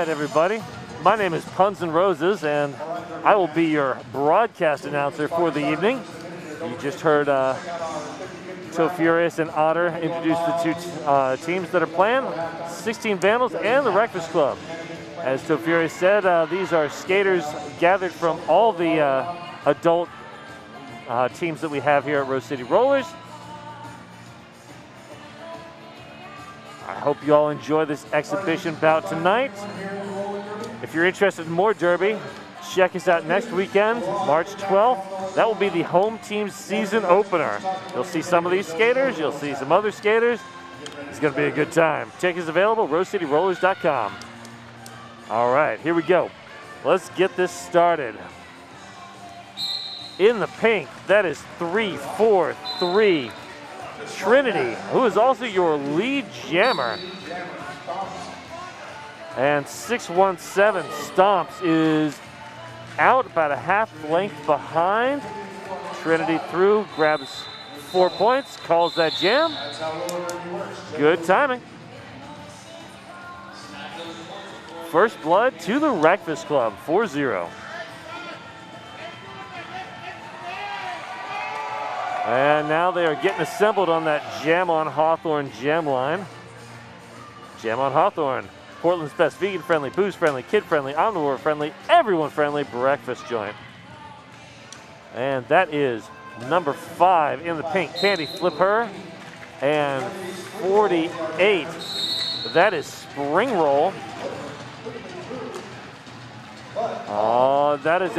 right, everybody. My name is Puns and Roses, and I will be your broadcast announcer for the evening. You just heard Furious and Otter introduce the two teams that are playing, 16 Vandals and the Wreckfast Club. As Furious said, these are skaters gathered from all the adult teams that we have here at Rose City Rollers. I hope you all enjoy this exhibition bout tonight. If you're interested in more Derby, check us out next weekend, March 12th. That will be the home team's season opener. You'll see some of these skaters. You'll see some other skaters. It's going to be a good time. Tickets available, rosecityrollers.com. All right, here we go. Let's get this started. In the pink, that is 3-4-3. Trinity, who is also your lead jammer. And 617 Stomps is out about a half length behind. Trinity through, grabs 4 points, calls that jam. Good timing. First blood to the Wreckfast Club, 4-0. And now they are getting assembled on that Jam on Hawthorne jam line. Jam on Hawthorne, Portland's best vegan-friendly, booze-friendly, kid-friendly, omnivore-friendly, everyone-friendly breakfast joint. And that is number 5 in the pink, Candy Flipper. And 48, that is Spring Roll. Oh, that is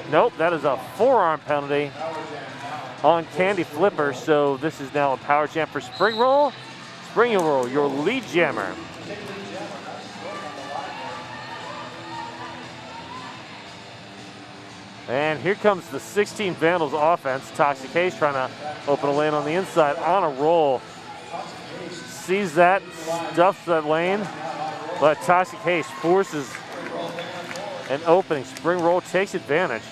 nope, that is a forearm penalty on Candy Flipper, so this is now a power jam for Spring Roll. Spring Roll, your lead jammer. And here comes the 16 Vandals offense. Toxic Haze trying to open a lane on the inside on a roll. Sees that, stuffs that lane, but Toxic Haze forces an opening. Spring Roll takes advantage.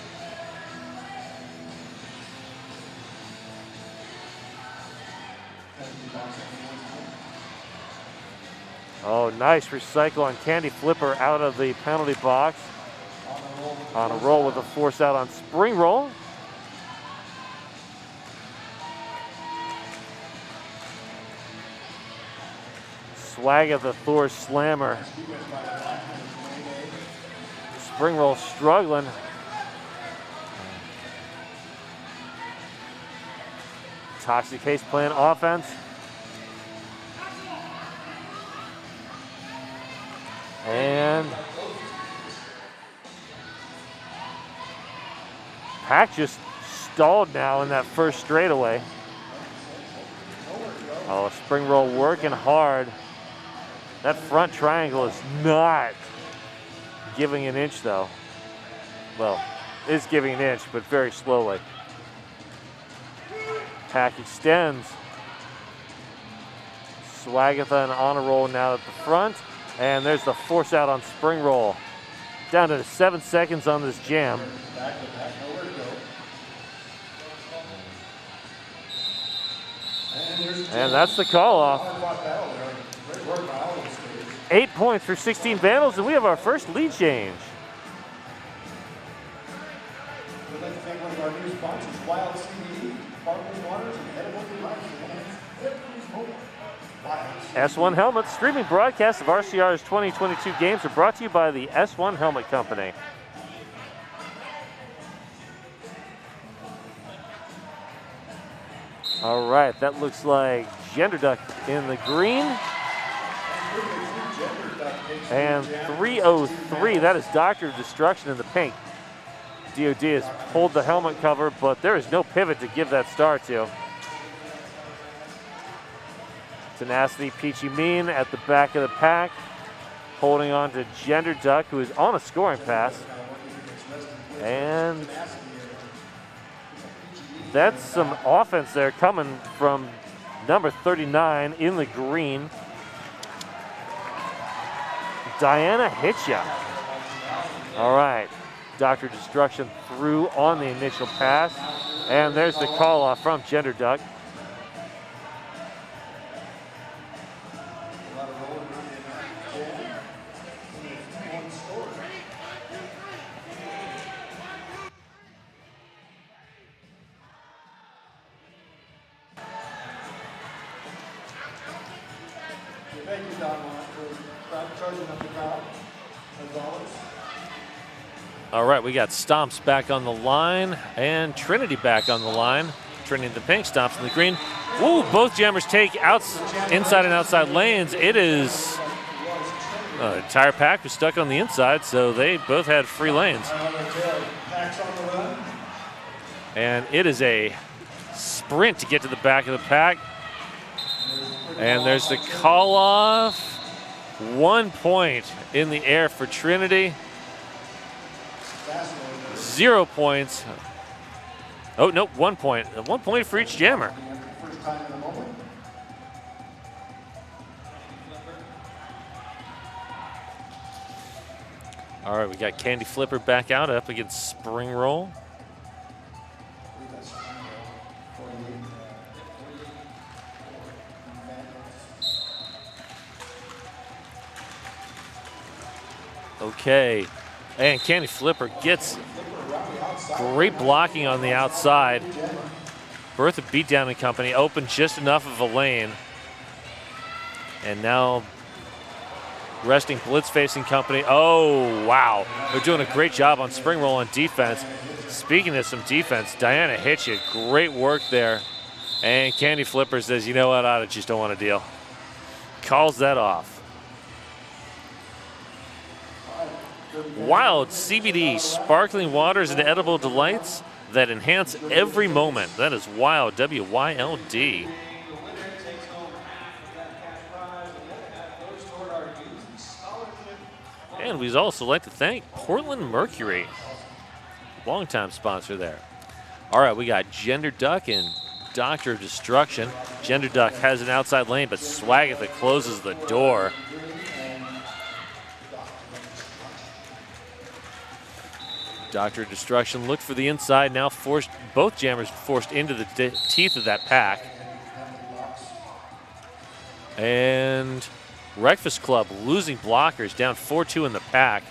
Oh, nice recycle on Candy Flipper out of the penalty box. On a roll with a force out on Spring Roll. Swag of the Thor Slammer. Spring Roll struggling. Toxic Haze playing offense. And Pack just stalled now in that first straightaway. Oh, Spring Roll working hard. That front triangle is not giving an inch though. Well, is giving an inch, but very slowly. Pack extends. Swagatha and on a roll now at the front. And there's the force out on Spring Roll. Down to 7 seconds on this jam. And that's the call off. 8 points for 16 Vandals, and we have our first lead change. We'd like to thank one of our new sponsors, Wild CBD, sparkling waters, and edible devices. S1 Helmets, streaming broadcasts of RCR's 2022 games are brought to you by the S1 Helmet Company. All right, that looks like Gender Duck in the green. And 303, that is Doctor of Destruction in the pink. DOD has pulled the helmet cover, but there is no pivot to give that star to. Tenacity Peachy Mean at the back of the pack, holding on to Gender Duck, who is on a scoring pass. And that's some offense there coming from number 39 in the green. Diana Hitcha. All right, Dr. Destruction through on the initial pass. And there's the call off from Gender Duck. Thank you, Don, for charging up the crowd, as always. All right, we got Stomps back on the line and Trinity back on the line. Trinity in the pink, Stomps in the green. Ooh, both jammers take inside and outside lanes. It is the entire pack was stuck on the inside, so they both had free lanes. And it is a sprint to get to the back of the pack. And there's the call off. 1 point in the air for Trinity. 0 points. Oh, no, 1 point. 1 point for each jammer. All right, we got Candy Flipper back out up against Spring Roll. Okay, and Candy Flipper gets great blocking on the outside. Bertha Beatdown and company open just enough of a lane. And now resting Blitz facing company. Oh, wow. They're doing a great job on Spring Roll on defense. Speaking of some defense, Diana Hitchett, great work there. And Candy Flipper says, you know what, I just don't want to deal. Calls that off. Wild CBD, sparkling waters and edible delights that enhance every moment. That is Wild, W-Y-L-D. And we'd also like to thank Portland Mercury, longtime sponsor there. All right, we got Gender Duck and Doctor of Destruction. Gender Duck has an outside lane, but Swagatha closes the door. Doctor of Destruction looked for the inside, now forced, both jammers forced into the teeth of that pack. And Wreckfast Club losing blockers, down 4-2 in the pack.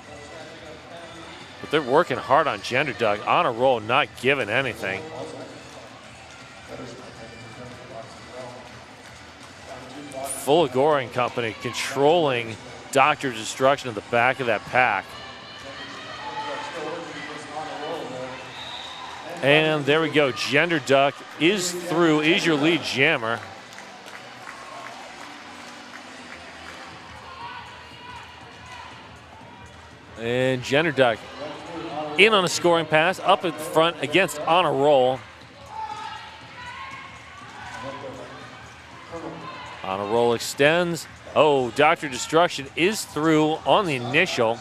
But they're working hard on Gender Duck, on a roll, not giving anything. Fulagora and company controlling Doctor of Destruction at the back of that pack. And there we go. Gender Duck is through, is your lead jammer. And Gender Duck in on a scoring pass, up at the front against On a Roll. On a Roll extends. Oh, Dr. Destruction is through on the initial.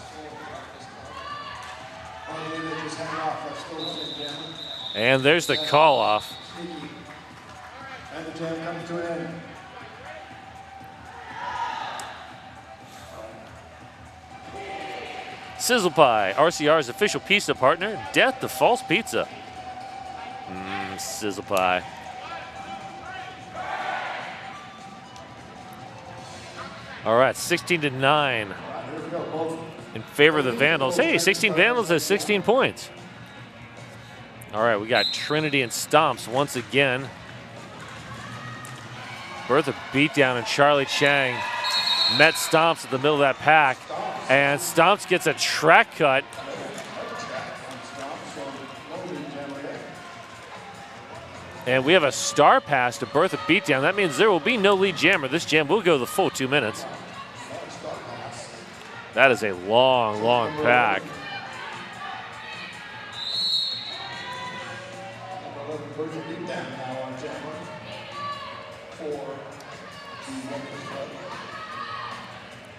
And there's the call off. And the jam comes to an end. Sizzle Pie, RCR's official pizza partner. Death to False Pizza. Sizzle Pie. All right, 16-9 in favor of the Vandals. Hey, 16 Vandals has 16 points. All right, we got Trinity and Stomps once again. Bertha Beatdown and Charlie Chang met Stomps at the middle of that pack. And Stomps gets a track cut. And we have a star pass to Bertha Beatdown. That means there will be no lead jammer. This jam will go the full 2 minutes. That is a long, long pack.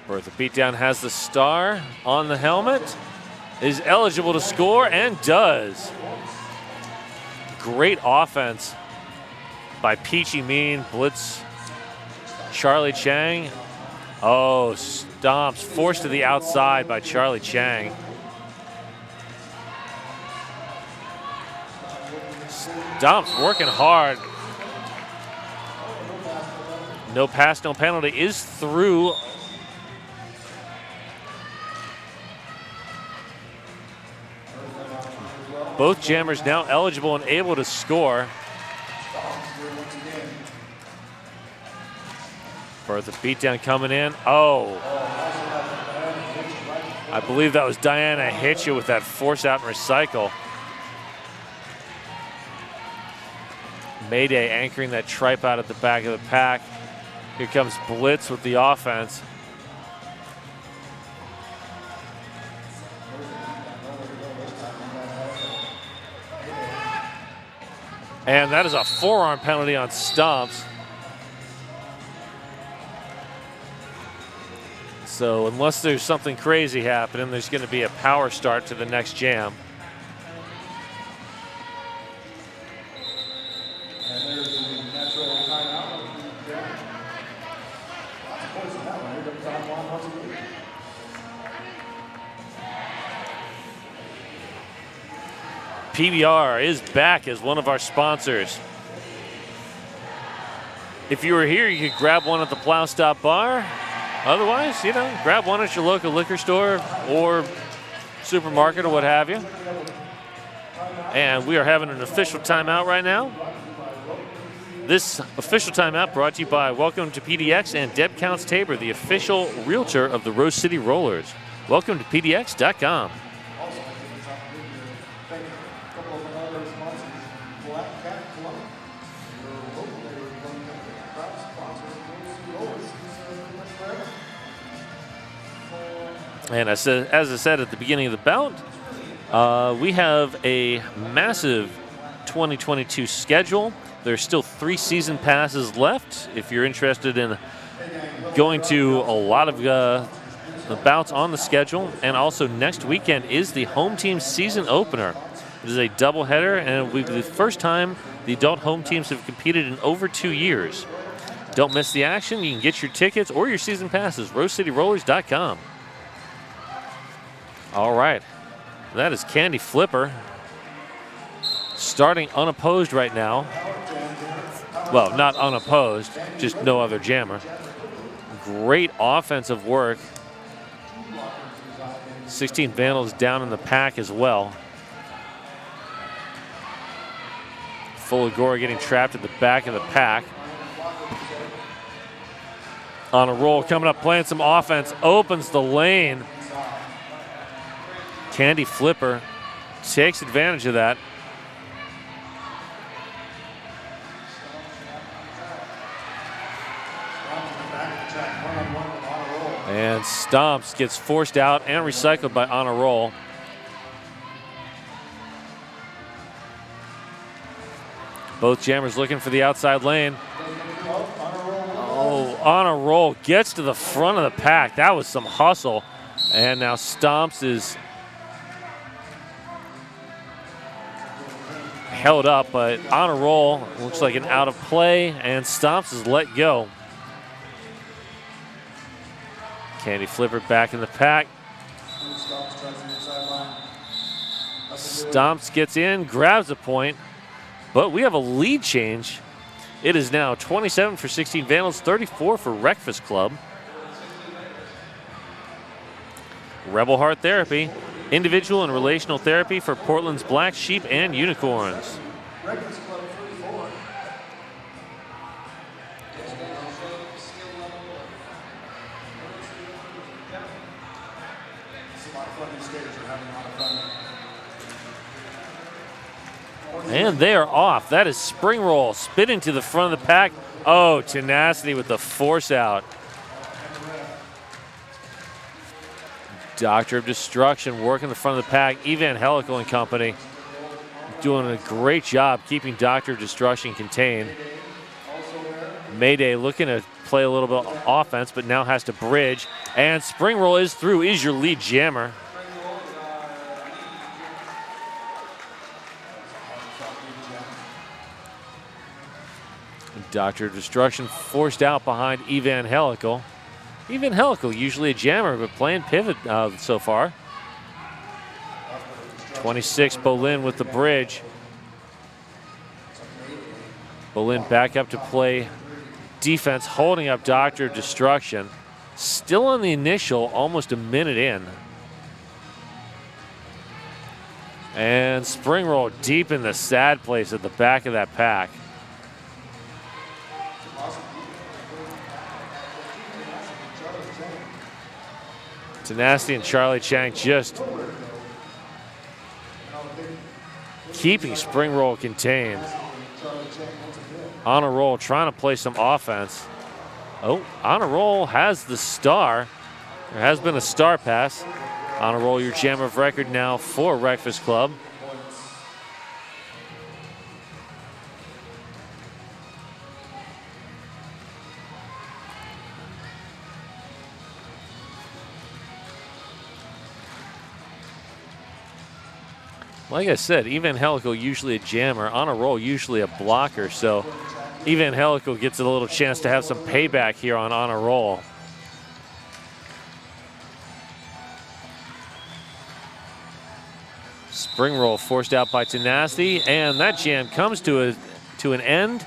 Bertha Beatdown has the star on the helmet, is eligible to score, and does. Great offense by Peachy Mean, Blitz, Charlie Chang. Oh, Stomps forced to the outside by Charlie Chang. Stomps working hard. No pass, no penalty is through. Both jammers now eligible and able to score. Bertha beatdown coming in. Oh. I believe that was Diana Hitcha with that force out and recycle. Mayday anchoring that tripe out at the back of the pack. Here comes Blitz with the offense. And that is a forearm penalty on Stomps. So unless there's something crazy happening, there's going to be a power start to the next jam. And there's the natural timeout. Lots of points in that one. Here comes Don Juan once again. PBR is back as one of our sponsors. If you were here, you could grab one at the Plow Stop Bar. Otherwise, you know, grab one at your local liquor store or supermarket or what have you. And we are having an official timeout right now. This official timeout brought to you by Welcome to PDX and Deb Counts Tabor, the official realtor of the Rose City Rollers. Welcome to PDX.com. Also, I think it's opportunity to thank a couple of our other sponsors, Black Cat Club. Your local neighborhood club company, proud sponsor of Rose City Rollers since pretty much forever. And as I said at the beginning of the bout, we have a massive 2022 schedule. There's still 3 season passes left. If you're interested in going to a lot of the bouts on the schedule, and also next weekend is the home team season opener. It is a doubleheader, and it will be the first time the adult home teams have competed in over 2 years. Don't miss the action. You can get your tickets or your season passes, rosecityrollers.com. All right, that is Candy Flipper starting unopposed right now. Well, not unopposed, just no other jammer. Great offensive work. 16 Vandals down in the pack as well. Fulagora getting trapped at the back of the pack. On a roll, coming up, playing some offense, opens the lane. Candy Flipper takes advantage of that. And Stomps gets forced out and recycled by On a Roll. Both jammers looking for the outside lane. Oh, On a Roll gets to the front of the pack. That was some hustle. And now Stomps is held up, but On a Roll looks like an out of play, and Stomps is let go. Candy Flipper back in the pack. Stomps gets in, grabs a point, but we have a lead change. It is now 27 for 16 Vandals, 34 for Wreckfast Club. Rebel Heart Therapy, individual and relational therapy for Portland's Black Sheep and Unicorns. And they are off. That is Spring Roll spinning to the front of the pack. Oh, Tenacity with the force out. Doctor of Destruction working the front of the pack. Evangelical and company doing a great job keeping Doctor of Destruction contained. Mayday looking to play a little bit of offense, but now has to bridge. And Spring Roll is through, is your lead jammer. Doctor of Destruction forced out behind Evangelical. Evangelical, usually a jammer, but playing pivot so far. 26, Bolin with the bridge. Bolin back up to play defense, holding up Doctor of Destruction. Still on the initial, almost a minute in. And Spring Roll deep in the sad place at the back of that pack. Tenacity and Charlie Chang just keeping Spring Roll contained. Honor Roll trying to play some offense. Oh, Honor Roll has the star. There has been a star pass. Honor Roll, your jam of record now for Wreckfast Club. Like I said, Evangelical usually a jammer, Honor Roll usually a blocker, so Evangelical gets a little chance to have some payback here on Honor Roll. Spring Roll forced out by Tenacity, and that jam comes to an end.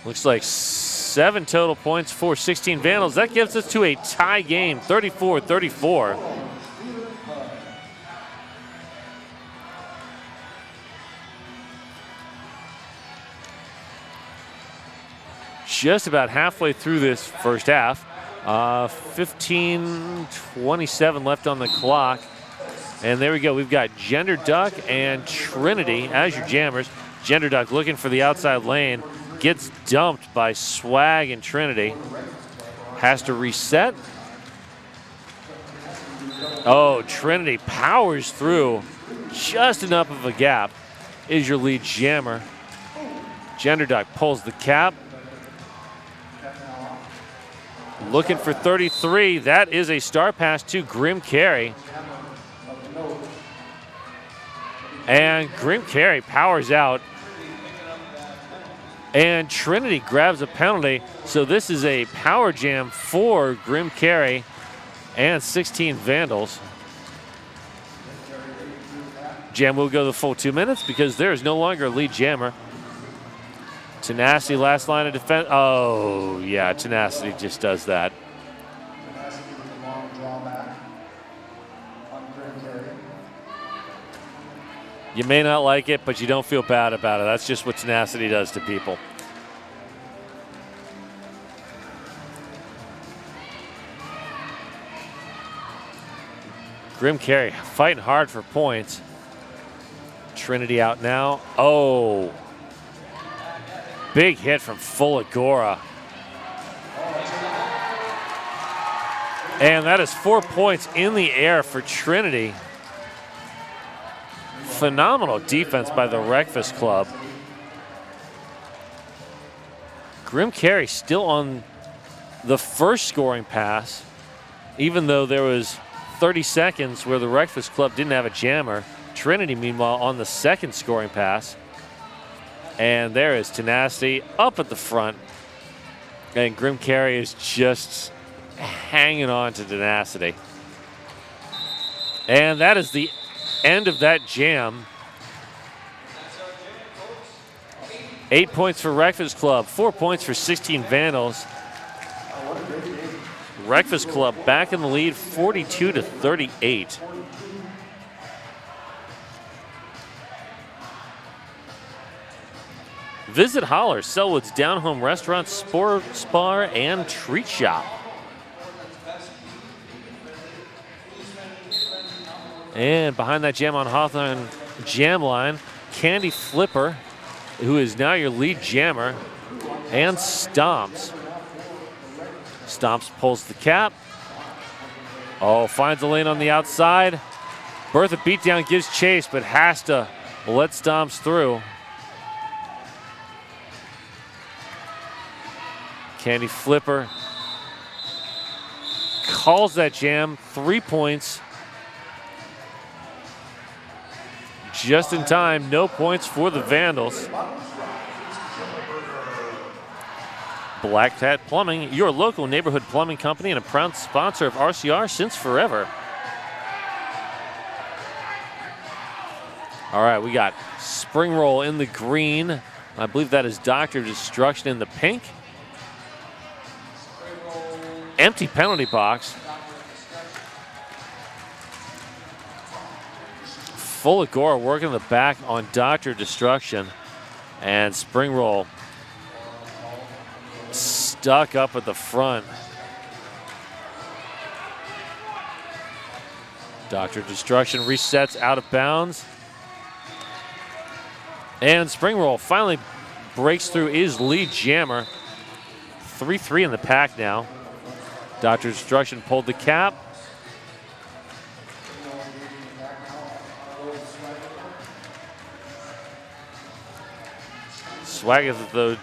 Looks like 7 total points for 16 Vandals. That gives us to a tie game, 34-34. Just about halfway through this first half. 15:27 left on the clock. And there we go. We've got Gender Duck and Trinity as your jammers. Gender Duck looking for the outside lane. Gets dumped by Swag and Trinity. Has to reset. Oh, Trinity powers through. Just enough of a gap is your lead jammer. Gender Duck pulls the cap. Looking for 33. That is a star pass to Grim Carey. And Grim Carey powers out. And Trinity grabs a penalty. So this is a power jam for Grim Carey and 16 Vandals. Jam will go the full 2 minutes because there is no longer a lead jammer. Tenacity, last line of defense. Oh, yeah, Tenacity just does that. You may not like it, but you don't feel bad about it. That's just what Tenacity does to people. Grim Carey fighting hard for points. Trinity out now. Oh. Big hit from Fulagora. And that is 4 points in the air for Trinity. Phenomenal defense by the Wreckfast Club. Grim Carey still on the first scoring pass, even though there was 30 seconds where the Wreckfast Club didn't have a jammer. Trinity, meanwhile, on the second scoring pass. And there is Tenacity up at the front. And Grim Carey is just hanging on to Tenacity. And that is the end of that jam. 8 points for Wreckfast Club, 4 points for 16 Vandals. Wreckfast Club back in the lead, 42-38. Visit Holler, Selwood's down-home restaurant, sports bar, and treat shop. And behind that jam on Hawthorne jam line, Candy Flipper, who is now your lead jammer, and Stomps. Stomps pulls the cap. Oh, finds the lane on the outside. Bertha Beatdown gives chase, but has to let Stomps through. Candy Flipper calls that jam, 3 points. Just in time, no points for the Vandals. Black Cat Plumbing, your local neighborhood plumbing company and a proud sponsor of RCR since forever. All right, we got Spring Roll in the green. I believe that is Dr. Destruction in the pink. Empty penalty box. Fulagora working the back on Dr. Destruction. And Spring Roll stuck up at the front. Doctor Destruction resets out of bounds. And Spring Roll finally breaks through his lead jammer. 3-3 in the pack now. Doctor Destruction pulled the cap. Swag is the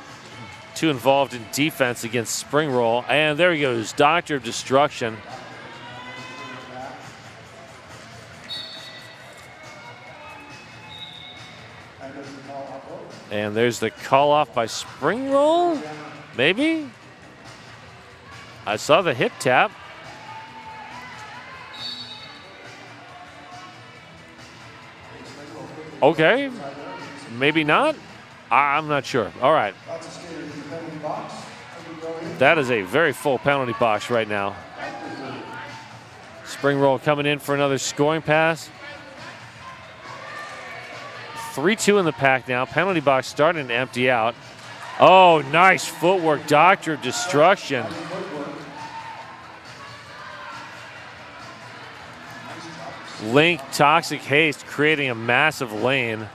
two involved in defense against Spring Roll. And there he goes, Doctor of Destruction. And there's the call off by Spring Roll, maybe? I saw the hip tap. Okay, maybe not. I'm not sure. All right. That is a very full penalty box right now. Spring Roll coming in for another scoring pass. 3-2 in the pack now. Penalty box starting to empty out. Oh, nice footwork. Doctor of Destruction. Link Toxic Haste creating a massive lane.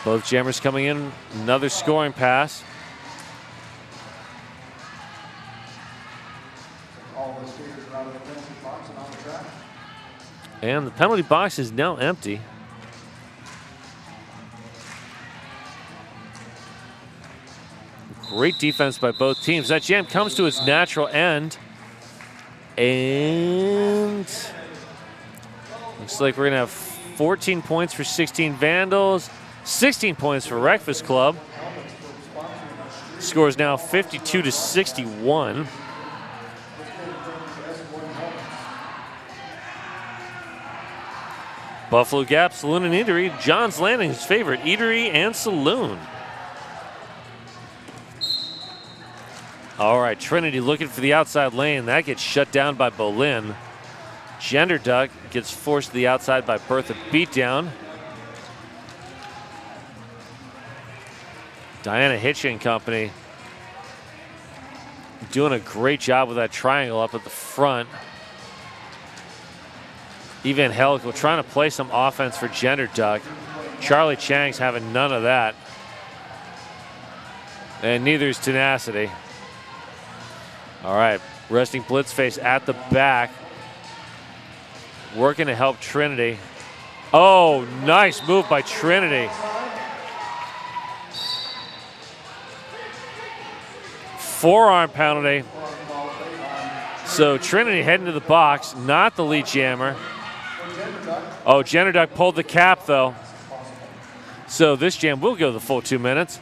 Both jammers coming in. Another scoring pass. And the penalty box is now empty. Great defense by both teams. That jam comes to its natural end. And looks like we're going to have 14 points for 16 Vandals, 16 points for Wreckfast Club. Score is now 52-61. Buffalo Gap Saloon and Eatery, John's Landing's favorite eatery and saloon. All right, Trinity looking for the outside lane. That gets shut down by Bolin. Gender Duck gets forced to the outside by Bertha Beatdown. Diana Hitch and company doing a great job with that triangle up at the front. Evangelical trying to play some offense for Gender Duck. Charlie Chang's having none of that. And neither is Tenacity. All right, resting Blitzface at the back. Working to help Trinity. Oh, nice move by Trinity. Forearm penalty. So Trinity heading to the box, not the lead jammer. Oh, Gender Duck pulled the cap though. So this jam will go the full 2 minutes.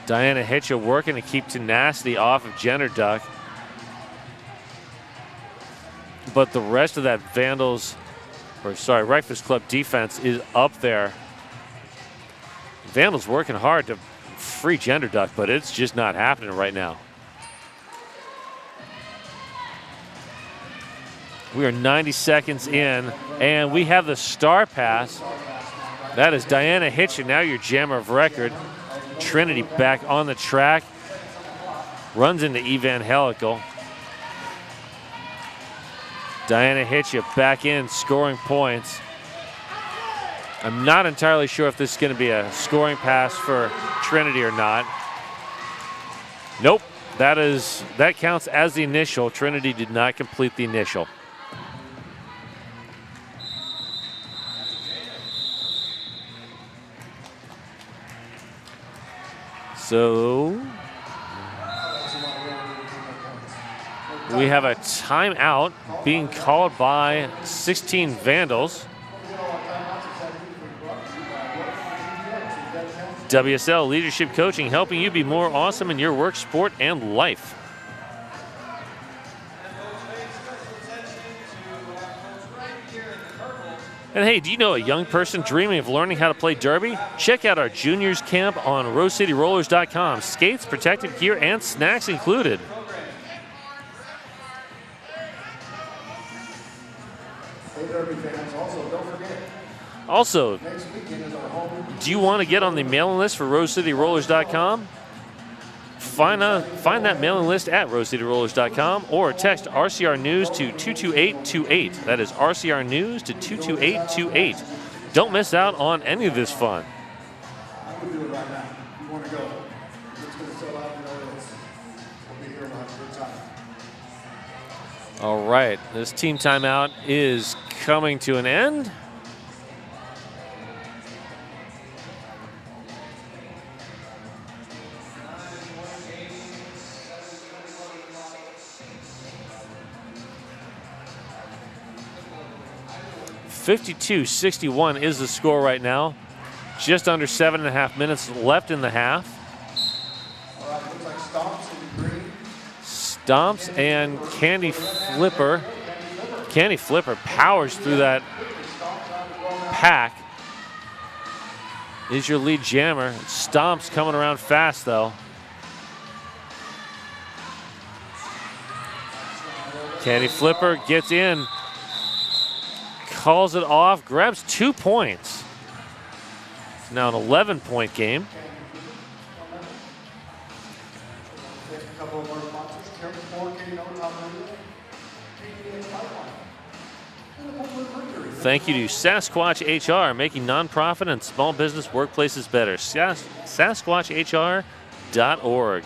Diana Hitchell working to keep Tenacity off of Gender Duck. But the rest of that Wreckfast Club defense is up there. Vandals working hard to free Gender Duck, but it's just not happening right now. We are 90 seconds in, and we have the star pass. That is Diana Hitchin, now your jammer of record. Trinity back on the track. Runs into Evangelical. Diana Hitchin back in, scoring points. I'm not entirely sure if this is going to be a scoring pass for Trinity or not. Nope, that counts as the initial. Trinity did not complete the initial. So we have a timeout being called by 16 Vandals. WSL Leadership Coaching, helping you be more awesome in your work, sport, and life. And hey, do you know a young person dreaming of learning how to play derby? Check out our juniors camp on rosecityrollers.com. Skates, protective gear, and snacks included. Hey, Derby fans, also don't forget. Also, Next weekend is our home. do you want to get on the mailing list for RoseCityRollers.com? Find that mailing list at RoseCityRollers.com or text RCR News to 22828. That is RCR News to 22828. Don't miss out on any of this fun. I would do it right now. If you want to go. If it's going to sell out, we'll be here. We'll have a good time. All right, this team timeout is coming to an end. (52-61) is the score right now. Just under 7.5 minutes left in the half. All right, looks like Stomps in the green. Stomps and Candy Flipper. Candy Flipper powers through that pack. Is your lead jammer. Stomps coming around fast though. Candy Flipper gets in. Calls it off, grabs 2 points. It's now an 11-point game. A couple of our sponsors, Careful 4K Note Operator, PDA Pipeline, and the Home Mercury. Thank you to Sasquatch HR, making nonprofit and small business workplaces better. SasquatchHR.org.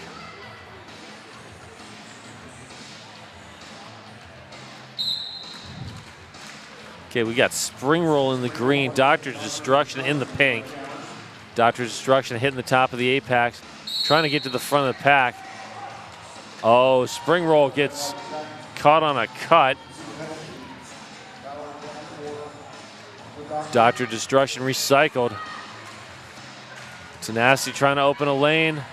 Okay, we got Spring Roll in the green, Doctor's Destruction in the pink. Doctor's Destruction hitting the top of the Apex, trying to get to the front of the pack. Oh, Spring Roll gets caught on a cut. Dr. Destruction recycled. Tenacity trying to open a lane.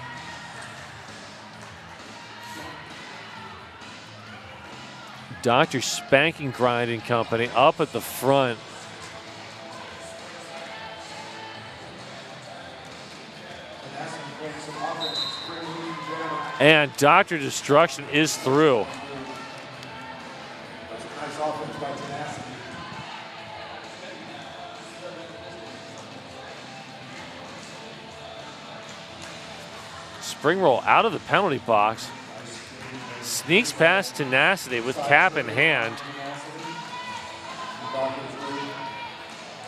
Dr. Spanking Grinding Company up at the front. And Dr. Destruction is through. That's a nice offense by Tenacity. Spring Roll out of the penalty box. Sneaks past Tenacity with cap in hand.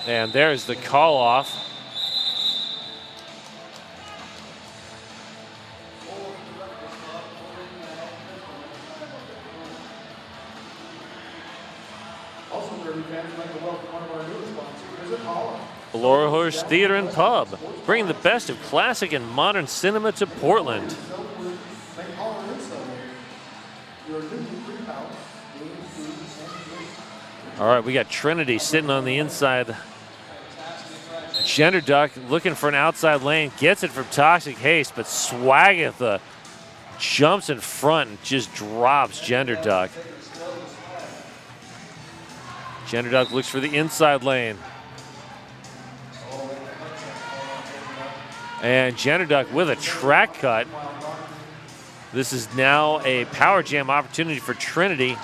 And there's the call off. Also, Derby fans, I'd like to welcome one of our newest sponsors, Visit Holland. Laura Horse Theater and Pub, bringing the best of classic and modern cinema to Portland. Make Holland in Subway your new free house, food, and drink. All right, we got Trinity sitting on the inside. Gender Duck looking for an outside lane, gets it from Toxic Haste, but Swagatha jumps in front and just drops Gender Duck. Gender Duck looks for the inside lane. And Gender Duck with a track cut. This is now a power jam opportunity for Trinity.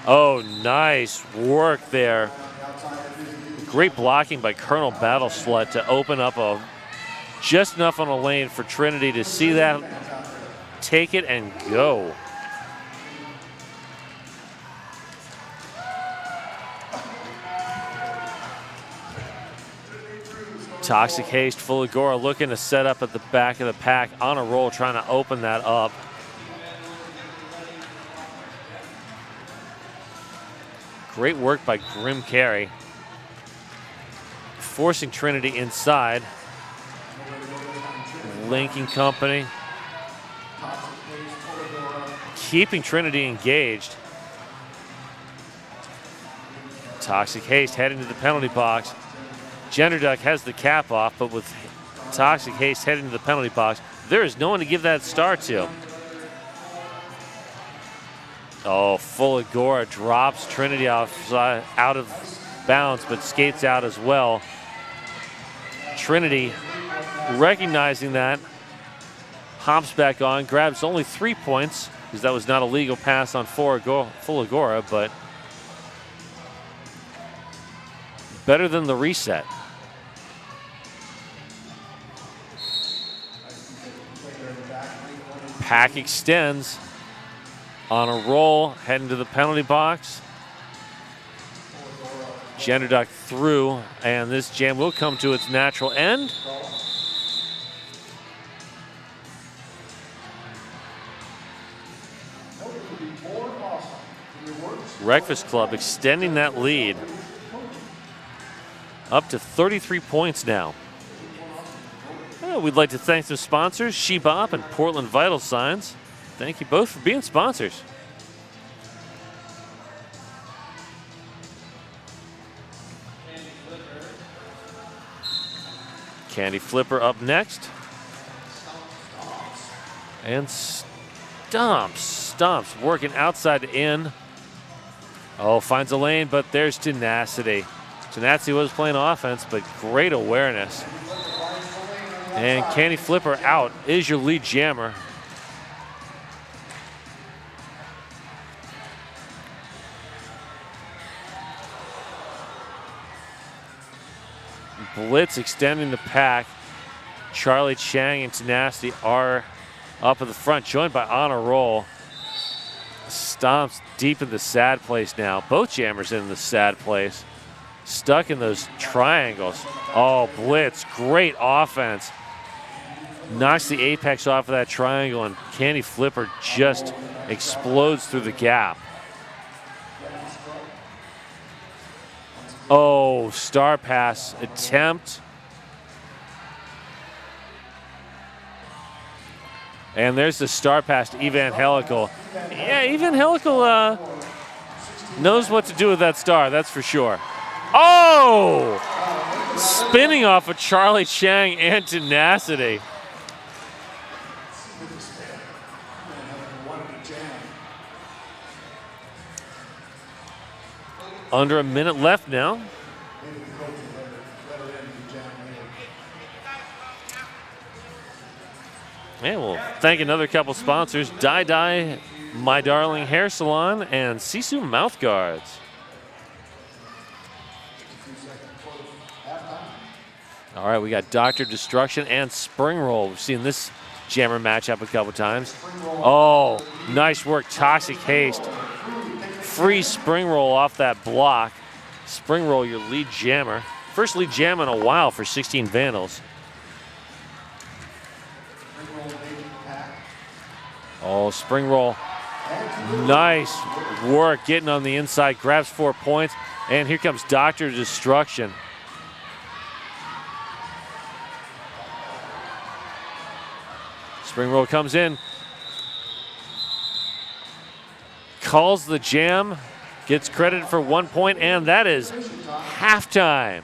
Oh, nice work there. Great blocking by Colonel Battle Slut to open up just enough on a lane for Trinity to see that, take it, and go. Toxic Haste, Fulagora looking to set up at the back of the pack on a roll, trying to open that up. Great work by Grim Carey. Forcing Trinity inside. Linking Company. Keeping Trinity engaged. Toxic Haste heading to the penalty box. Gender Duck has the cap off, but with Toxic Haste heading to the penalty box, there is no one to give that star to. Oh, Fulagora drops Trinity out of bounds, but skates out as well. Trinity recognizing that, hops back on, grabs only 3 points, because that was not a legal pass on Fulagora, but better than the reset. Pack extends on a roll, heading to the penalty box. Genderduck through, and this jam will come to its natural end. Wreckfast Club extending that lead up to 33 points now. We'd like to thank some sponsors, Shebop and Portland Vital Signs. Thank you both for being sponsors. Candy Flipper up next. And Stomps working outside to in. Oh, finds a lane, but there's Tenacity. Tenacity was playing offense, but great awareness. And Candy Flipper out is your lead jammer. Blitz extending the pack. Charlie Chang and Tenacity are up in the front, joined by On a Roll. Stomps deep in the sad place now. Both jammers in the sad place. Stuck in those triangles. Oh, Blitz, great offense. Knocks the apex off of that triangle, and Candy Flipper just explodes through the gap. Oh, star pass attempt. And there's the star pass to Evangelical. Yeah, Evangelical knows what to do with that star, that's for sure. Oh! Spinning off of Charlie Chang and Tenacity. Under a minute left now. And we'll thank another couple sponsors, Dye My Darling Hair Salon, and Sisu Mouth Guards. All right, we got Dr. Destruction and Spring Roll. We've seen this jammer matchup a couple times. Oh, nice work, Toxic Haste. Free Spring Roll off that block. Spring Roll, your lead jammer. First lead jam in a while for 16 Vandals. Oh, Spring Roll. Nice work getting on the inside. Grabs 4 points. And here comes Dr. Destruction. Spring Roll comes in. Calls the jam. Gets credit for 1 point, and that is halftime.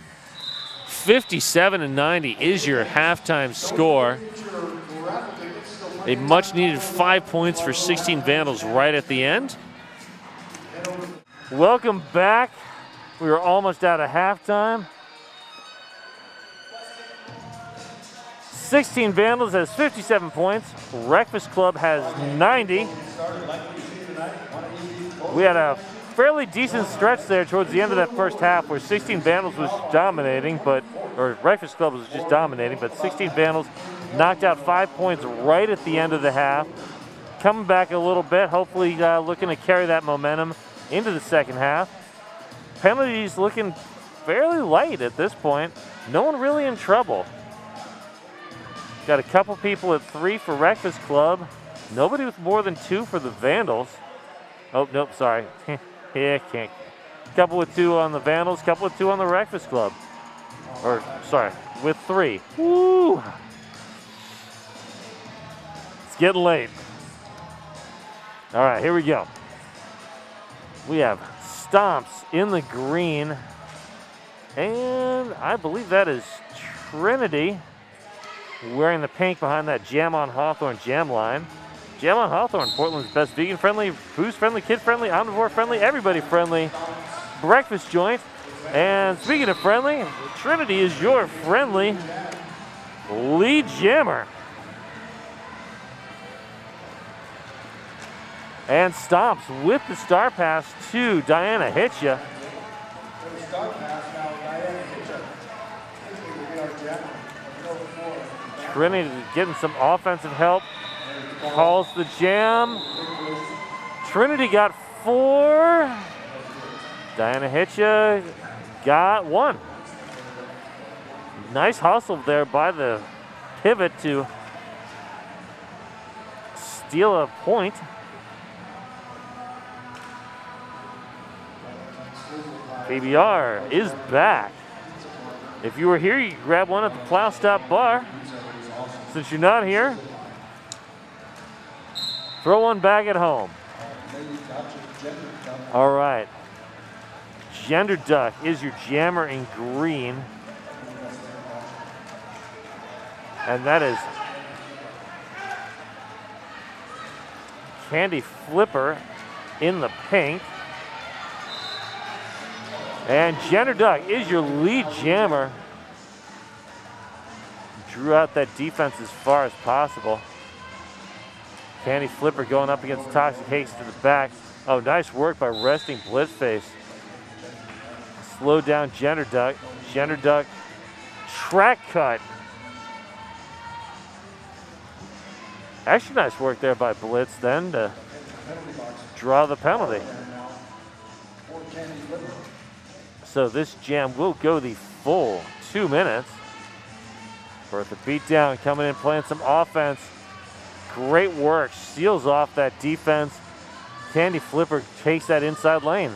57-90 is your halftime score. A much needed 5 points for 16 Vandals right at the end. Welcome back. We were almost out of halftime. 16 Vandals has 57 points. Wreckfast Club has 90. We had a fairly decent stretch there towards the end of that first half where 16 Vandals was dominating, or Wreckfast Club was just dominating, but 16 Vandals knocked out 5 points right at the end of the half. Coming back a little bit, hopefully looking to carry that momentum into the second half. Penalties looking fairly light at this point. No one really in trouble. Got a couple people at 3 for Wreckfast Club. Nobody with more than 2 for the Vandals. Oh, nope, sorry. Yeah, can't. Couple with 2 on the Vandals, couple with 2 on the Wreckfast Club. Or, sorry, with 3. Woo! It's getting late. All right, here we go. We have Stomps in the green. And I believe that is Trinity wearing the pink behind that Jam on Hawthorne jam line. Jam on Hawthorne, Portland's best vegan-friendly, booze-friendly, kid-friendly, omnivore-friendly, everybody-friendly breakfast joint. And speaking of friendly, Trinity is your friendly lead jammer. And Stomps with the star pass to Diana Hitcha. Star pass now, Diana Trinity getting some offensive help. Calls the jam. Trinity got 4. Diana Hitcha got 1. Nice hustle there by the pivot to steal a point. KBR is back. If you were here, you could grab one at the Plow Stop Bar. Since you're not here, throw one back at home. All right. Gender Duck is your jammer in green. And that is Candy Flipper in the pink. And Gender Duck is your lead jammer. Drew out that defense as far as possible. Candy Flipper going up against Toxic Haste to the back. Oh, nice work by resting Blitzface. Slow down Gender Duck. Gender Duck track cut. Actually, nice work there by Blitz then to draw the penalty. So this jam will go the full 2 minutes. Bertha Beatdown coming in, playing some offense. Great work, seals off that defense. Candy Flipper takes that inside lane.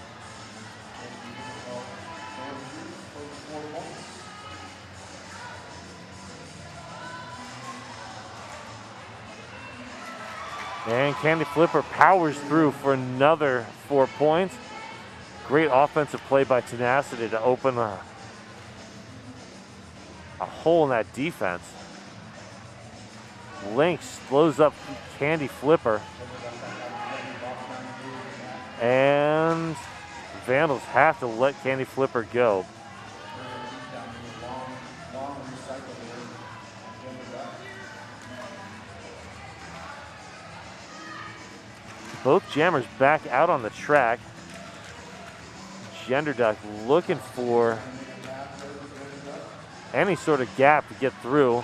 And Candy Flipper powers through for another 4 points. Great offensive play by Tenacity to open a hole in that defense. Link slows up Candy Flipper. And Vandals have to let Candy Flipper go. Both jammers back out on the track. Gender Duck looking for any sort of gap to get through.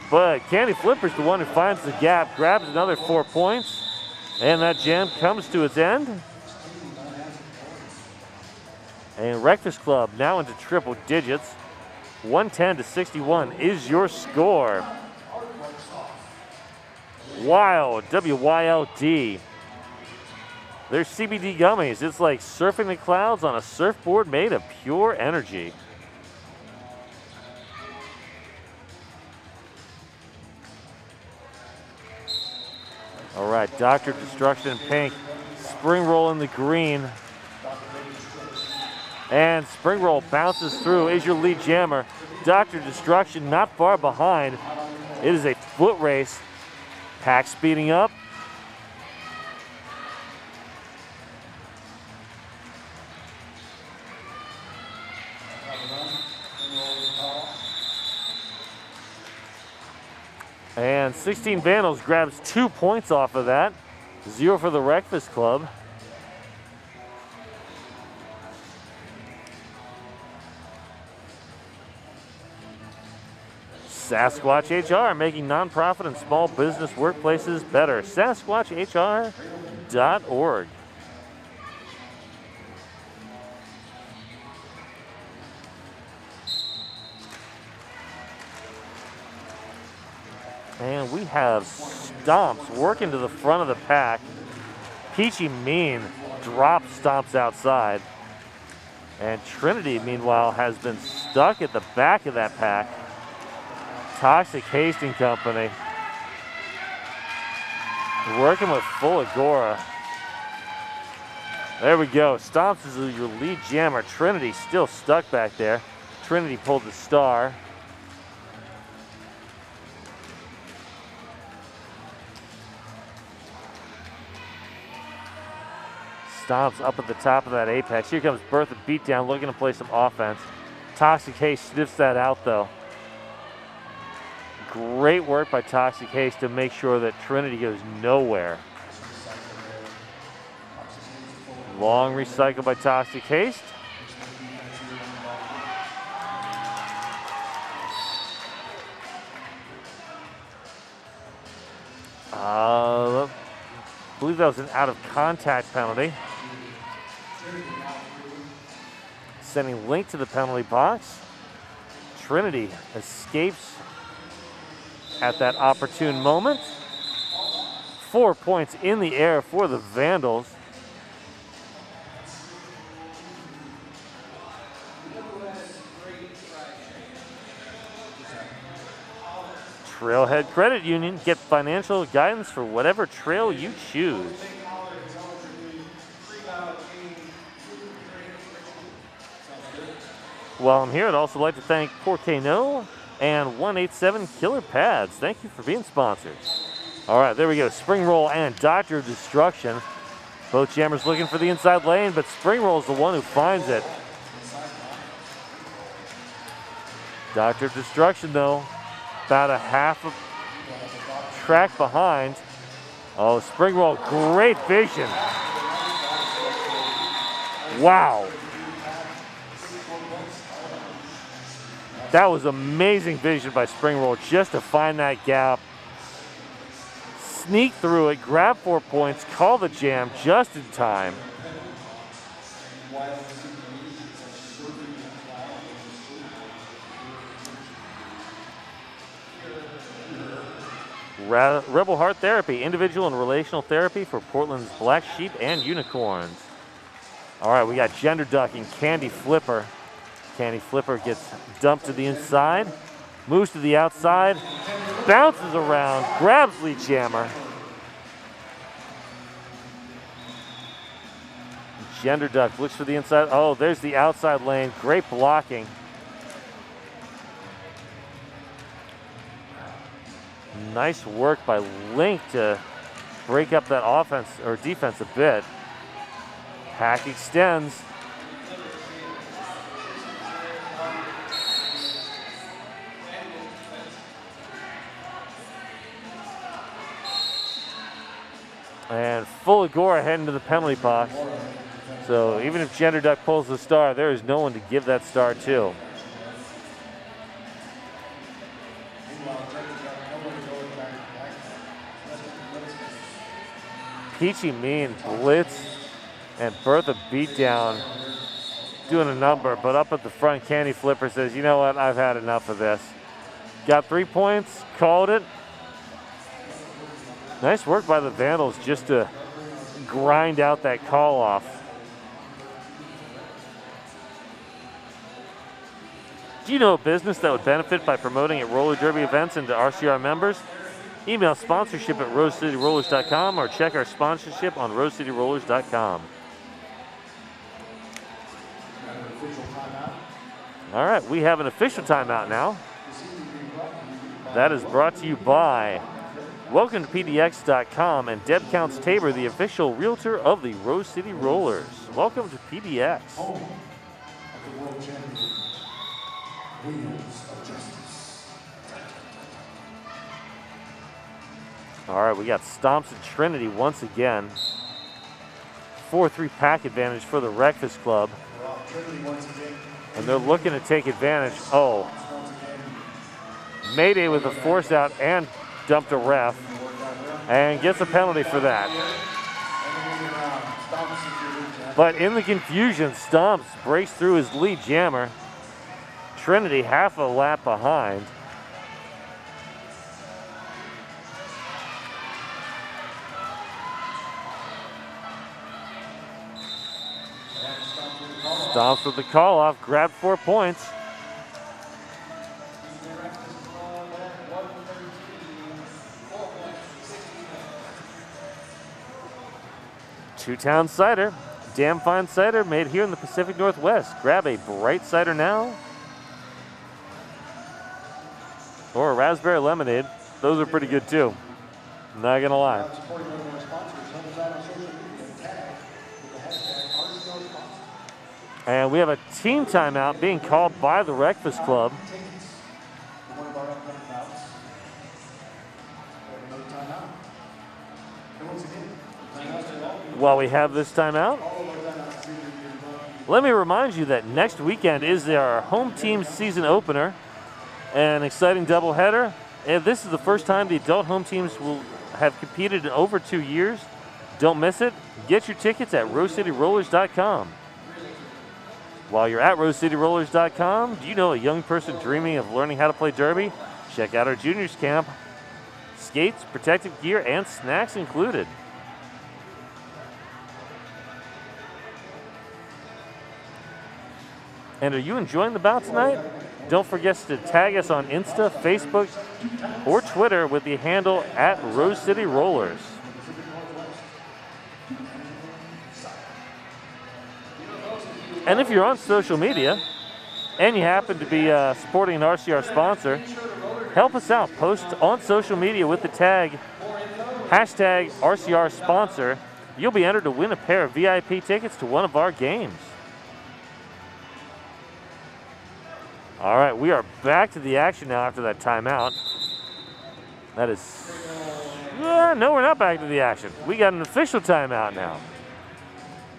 But Candy Flipper's the one who finds the gap, grabs another 4 points, and that jam comes to its end. And Wreckfast Club now into triple digits. 110-61 is your score. Wild, WYLD. They're CBD gummies. It's like surfing the clouds on a surfboard made of pure energy. All right, Dr. Destruction in pink. Spring Roll in the green. And Spring Roll bounces through, is your lead jammer. Dr. Destruction not far behind. It is a foot race. Pack speeding up. And 16 Vandals grabs 2 points off of that. 0 for the Wreckfast Club. Sasquatch HR, making nonprofit and small business workplaces better. SasquatchHR.org. And we have Stomps working to the front of the pack. Peachy Mean drops Stomps outside. And Trinity, meanwhile, has been stuck at the back of that pack. Toxic Hasting Company working with full Agora. There we go. Stomps is your lead jammer. Trinity still stuck back there. Trinity pulled the star. Stomps up at the top of that apex. Here comes Bertha Beatdown looking to play some offense. Toxic Haste sniffs that out though. Great work by Toxic Haste to make sure that Trinity goes nowhere. Long recycle by Toxic Haste. I believe that was an out of contact penalty. Sending Link to the penalty box. Trinity escapes at that opportune moment. 4 points in the air for the Vandals. Trailhead Credit Union. Get financial guidance for whatever trail you choose. While I'm here, I'd also like to thank Porcano and 187 Killer Pads. Thank you for being sponsors. All right, there we go. Spring Roll and Doctor of Destruction. Both jammers looking for the inside lane, but Spring Roll is the one who finds it. Doctor of Destruction, though, about a half a track behind. Oh, Spring Roll, great vision. Wow. That was amazing vision by Spring Roll just to find that gap. Sneak through it, grab 4 points, call the jam just in time. Rebel Heart Therapy, individual and relational therapy for Portland's Black Sheep and Unicorns. All right, we got Gender Duck and Candy Flipper. Candy Flipper gets dumped to the inside, moves to the outside, bounces around, grabs Lead Jammer. Gender Duck looks for the inside. Oh, there's the outside lane. Great blocking. Nice work by Link to break up that offense or defense a bit. Pack extends. And Fuligora heading to the penalty box. So even if Gender Duck pulls the star, there is no one to give that star to. Peachy Mean blitz and Bertha beatdown doing a number, but up at the front, Candy Flipper says, you know what, I've had enough of this. Got 3 points, called it. Nice work by the Vandals just to grind out that call off. Do you know a business that would benefit by promoting at roller derby events and to RCR members? Email sponsorship at rosecityrollers.com or check our sponsorship on rosecityrollers.com. All right, we have an official timeout now. That is brought to you by Welcome to PDX.com and Deb Counts Tabor, the official realtor of the Rose City Rollers. Welcome to PDX. Home of the world champion, Wheels of Justice. All right, we got Stomps and Trinity once again. 4-3 pack advantage for the Wreckfast Club. And they're looking to take advantage. Oh, Mayday with a force out and dumped a ref and gets a penalty for that. But in the confusion, Stomps breaks through his lead jammer. Trinity half a lap behind. Stomps with the call off, grabbed 4 points. Two-Town Cider, damn fine cider made here in the Pacific Northwest. Grab a bright cider now. Or a raspberry lemonade. Those are pretty good too. Not gonna lie. And we have a team timeout being called by the Wreckfast Club. While we have this timeout, let me remind you that next weekend is our home team season opener, an exciting doubleheader. And this is the first time the adult home teams will have competed in over 2 years. Don't miss it. Get your tickets at rosecityrollers.com. While you're at rosecityrollers.com, do you know a young person dreaming of learning how to play derby? Check out our juniors camp. Skates, protective gear, and snacks included. And are you enjoying the bout tonight? Don't forget to tag us on Insta, Facebook, or Twitter with the handle at Rose City Rollers. And if you're on social media and you happen to be supporting an RCR sponsor, help us out. Post on social media with the tag hashtag RCR sponsor. You'll be entered to win a pair of VIP tickets to one of our games. All right, we are back to the action now after that timeout. That is... no, we're not back to the action. We got an official timeout now.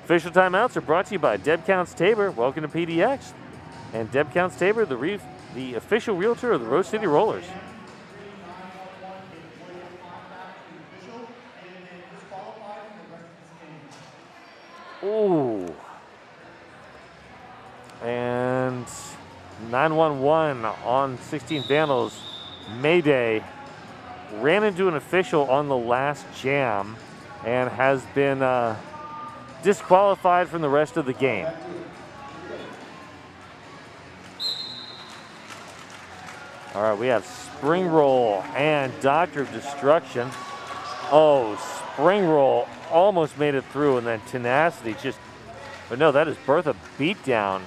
Official timeouts are brought to you by Deb Counts Tabor. Welcome to PDX. And Deb Counts Tabor, the official realtor of the Rose City Rollers. Ooh. And 911 on 16 Vandals. Mayday ran into an official on the last jam and has been disqualified from the rest of the game. All right, we have Spring Roll and Doctor of Destruction. Oh, Spring Roll almost made it through, and then Tenacity just... But no, that is Bertha Beatdown.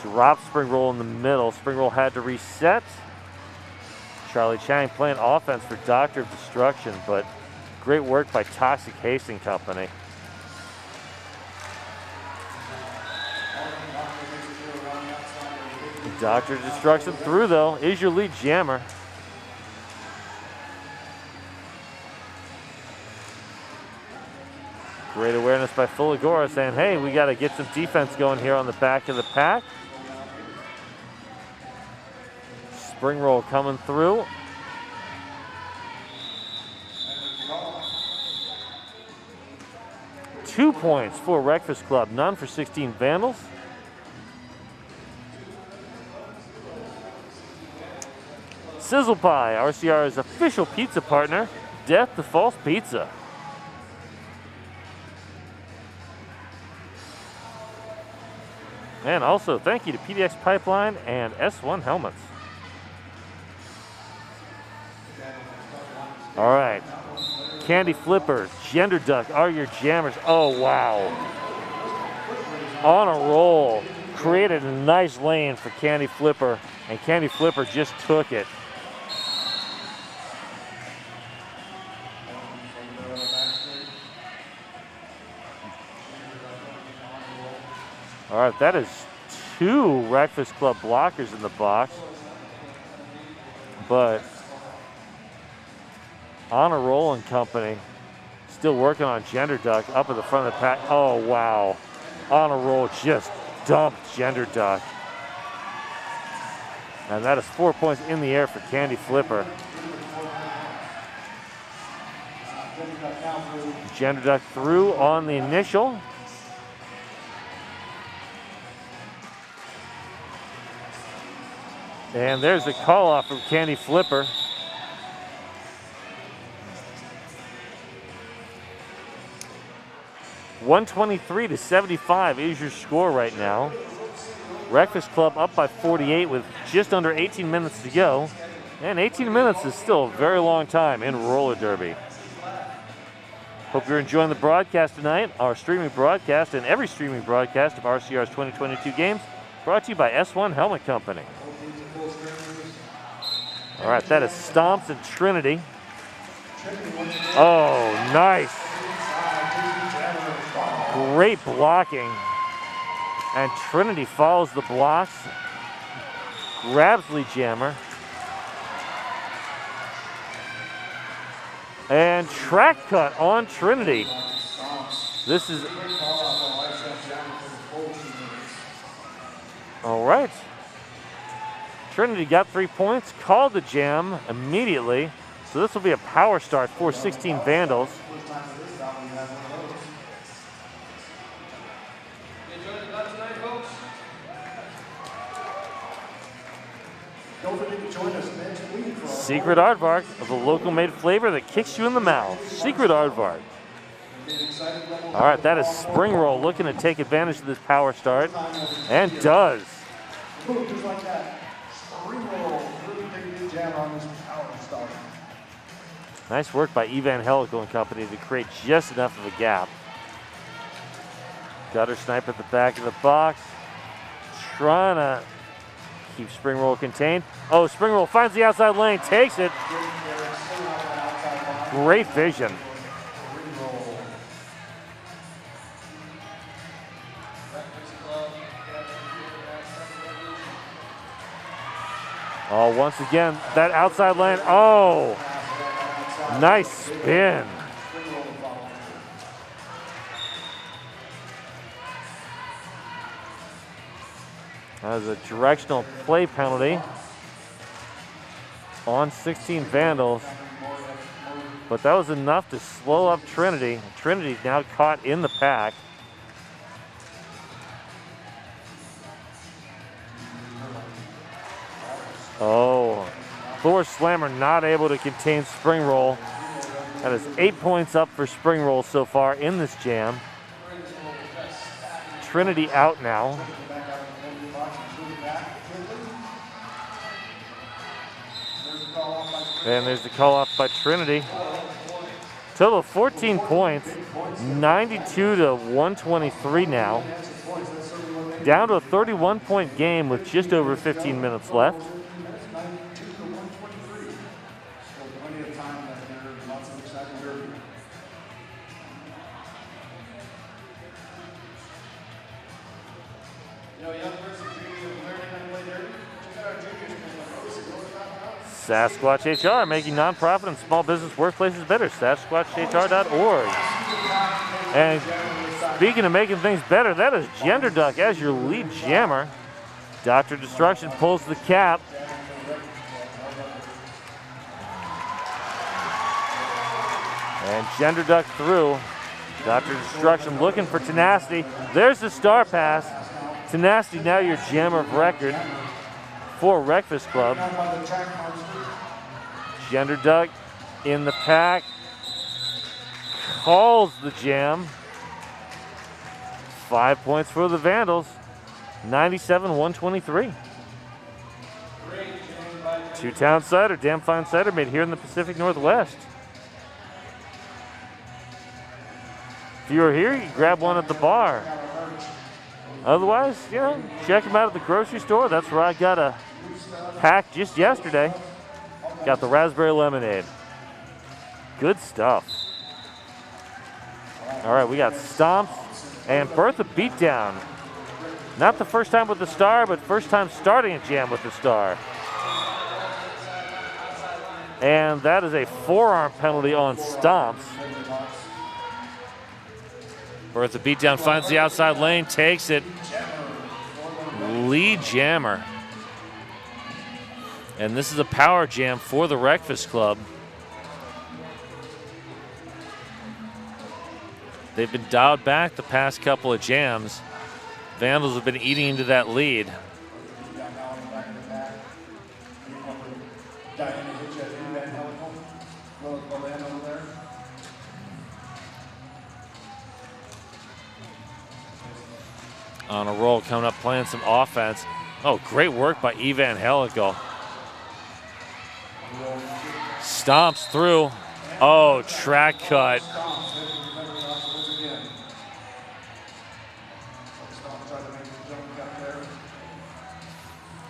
Drop Spring Roll in the middle. Spring Roll had to reset. Charlie Chang playing offense for Doctor of Destruction, but great work by Toxic Hasting Company. Doctor of Destruction through, though, is your lead jammer. Great awareness by Fulagora saying, hey, we got to get some defense going here on the back of the pack. Spring Roll coming through. Two points for Wreckfast Club, none for 16 Vandals. Sizzle Pie, RCR's official pizza partner, Death to False Pizza. And also, thank you to PDX Pipeline and S1 Helmets. All right. Candy Flipper, Gender Duck are your jammers. Oh, wow. On a roll. Created a nice lane for Candy Flipper, and Candy Flipper just took it. All right, that is two Wreckfast Club blockers in the box. But On a Roll and Company still working on Gender Duck up at the front of the pack. Oh, wow. On a Roll just dumped Gender Duck. And that is 4 points in the air for Candy Flipper. Gender Duck through on the initial. And there's the call off from Candy Flipper. $123-75 is your score right now. Wreckfast Club up by 48 with just under 18 minutes to go. And 18 minutes is still a very long time in roller derby. Hope you're enjoying the broadcast tonight. Our streaming broadcast and every streaming broadcast of RCR's 2022 games brought to you by S1 Helmet Company. All right, that is Stomps and Trinity. Oh, nice. Great blocking. And Trinity follows the blocks. Grabs lead jammer. And track cut on Trinity. This is... All right. Trinity got 3 points, called the jam immediately. So this will be a power start for 16 Vandals. First time in this bout we have one of those. Don't forget to join us next week for Secret Aardvark, of the local made flavor that kicks you in the mouth. Secret Aardvark. All right, that is Spring Roll looking to take advantage of this power start, and does. Boom, just like that. Spring roll, really taking the jam on this power start. Nice work by Evangelical and company to create just enough of a gap. Gutter Sniper at the back of the box. Trying to keep Spring Roll contained. Oh, Spring Roll finds the outside lane, takes it. Great vision. Oh, once again, that outside lane. Oh, nice spin. That was a directional play penalty on 16 Vandals. But that was enough to slow up Trinity. Trinity now caught in the pack. Oh, Thor Slammer not able to contain Spring Roll. That is 8 points up for Spring Roll so far in this jam. Trinity out now. And there's the call off by Trinity. Total of 14 points, 92 to 123 now. Down to a 31-point game with just over 15 minutes left. Sasquatch HR, making nonprofit and small business workplaces better. SasquatchHR.org. And speaking of making things better, that is Gender Duck as your lead jammer. Dr. Destruction pulls the cap. And Gender Duck through. Dr. Destruction looking for Tenacity. There's the star pass. Tenacity now your jammer of record for Wreckfast Club. Gender Duck in the pack. Calls the jam. 5 points for the Vandals. 97-123. Two-town cider, damn fine cider made here in the Pacific Northwest. If you are here, you can grab one at the bar. Otherwise, you know, check them out at the grocery store. That's where I got a pack just yesterday. Got the raspberry lemonade. Good stuff. All right, we got Stomps and Bertha Beatdown. Not the first time with the star, but first time starting a jam with the star. And that is a forearm penalty on Stomps. Bertha Beatdown finds the outside lane, takes it. Lead jammer. And this is a power jam for the Wreckfast Club. They've been dialed back the past couple of jams. Vandals have been eating into that lead. On a roll, coming up, playing some offense. Oh, great work by Evangelical. Stomps through. Oh, track cut.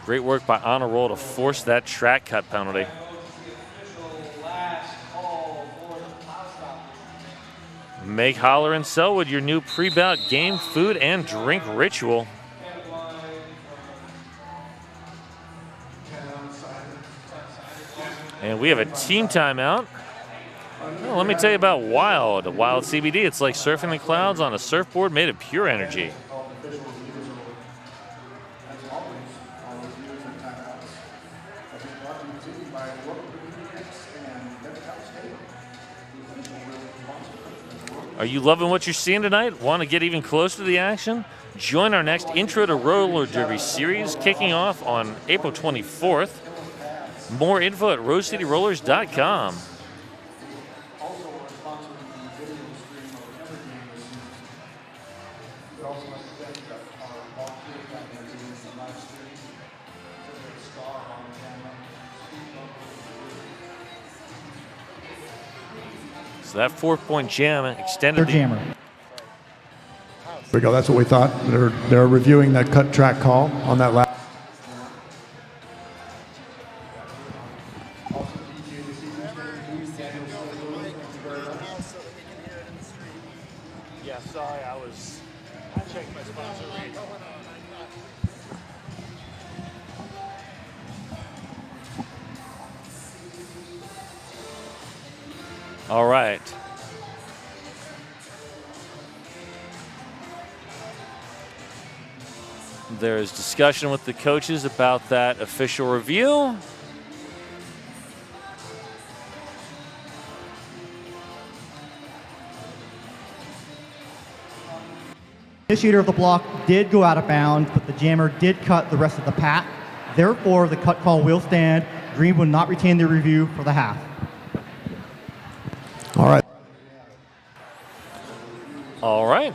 Great work by Honor Roll to force that track cut penalty. Make Holler and Selwood your new pre-bout game, food, and drink ritual. And we have a team timeout. Well, let me tell you about Wild. Wild CBD, it's like surfing the clouds on a surfboard made of pure energy. brought to you today by Wreckfast and Vandals. The official sponsor. Are you loving what you're seeing tonight? Want to get even closer to the action? Join our next Intro to Roller Derby series kicking off on April 24th. More info at rosecityrollers.com. Also, we're sponsoring the video stream of every game this season. We'd also like to thank our volunteers out there doing some live streams. There's a star on the camera. So that 4-point jam extended the jammer. There we go. That's what we thought. They're reviewing that cut track call on that lap. Also, DJ this evening, Vandals. Yeah, sorry, I checked my sponsor rate. All right. There's discussion with the coaches about that official review. Initiator of the block did go out of bounds, but the jammer did cut the rest of the path. Therefore, the cut call will stand. Green will not retain the review for the half. All right. All right.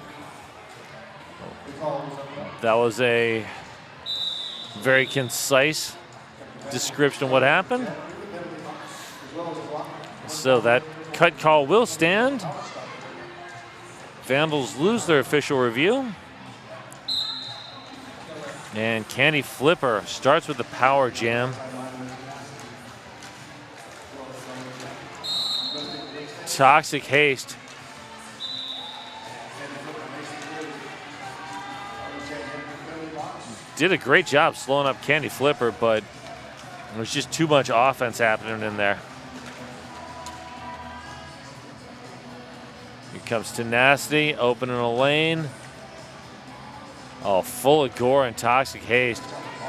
That was a very concise description of what happened. So that cut call will stand. Vandals lose their official review. And Candy Flipper starts with the power jam. Toxic Haste. Did a great job slowing up Candy Flipper, but there was just too much offense happening in there. Here comes Tenacity, opening a lane. Oh, full of gore and Toxic Haste.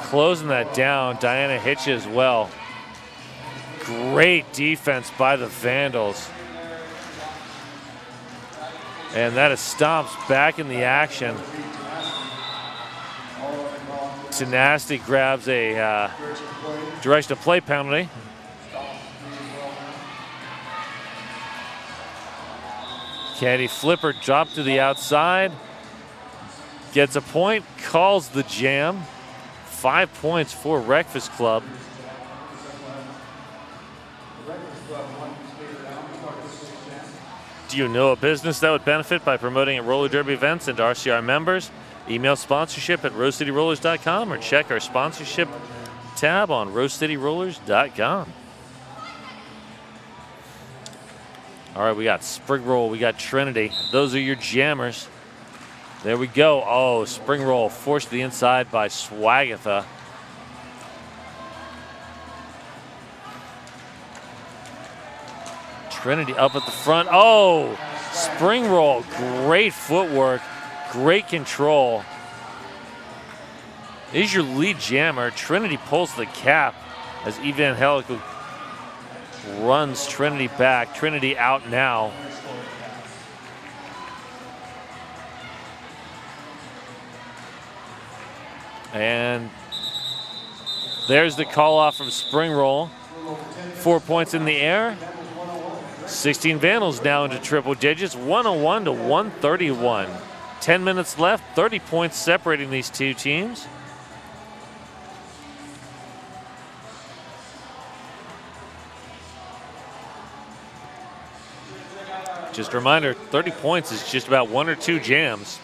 Closing that down, Diana Hitch as well. Great defense by the Vandals. And that is Stomps back in the action. Tenacity grabs a direction of play penalty. Candy Flipper dropped to the outside. Gets a point, calls the jam. 5 points for Wreckfast Club. Do you know a business that would benefit by promoting at roller derby events and to RCR members? Email sponsorship at rosecityrollers.com or check our sponsorship tab on rosecityrollers.com. All right, we got Spring Roll, we got Trinity. Those are your jammers. There we go. Oh, Spring Roll forced to the inside by Swagatha. Trinity up at the front. Oh, Spring Roll. Great footwork. Great control. Is your lead jammer. Trinity pulls the cap as Evangelical runs Trinity back. Trinity out now. And there's the call off from Spring Roll. 4 points in the air. 16 Vandals now into triple digits, 101 to 131. 10 minutes left, 30 points separating these two teams. Just a reminder, 30 points is just about 1 or 2 jams.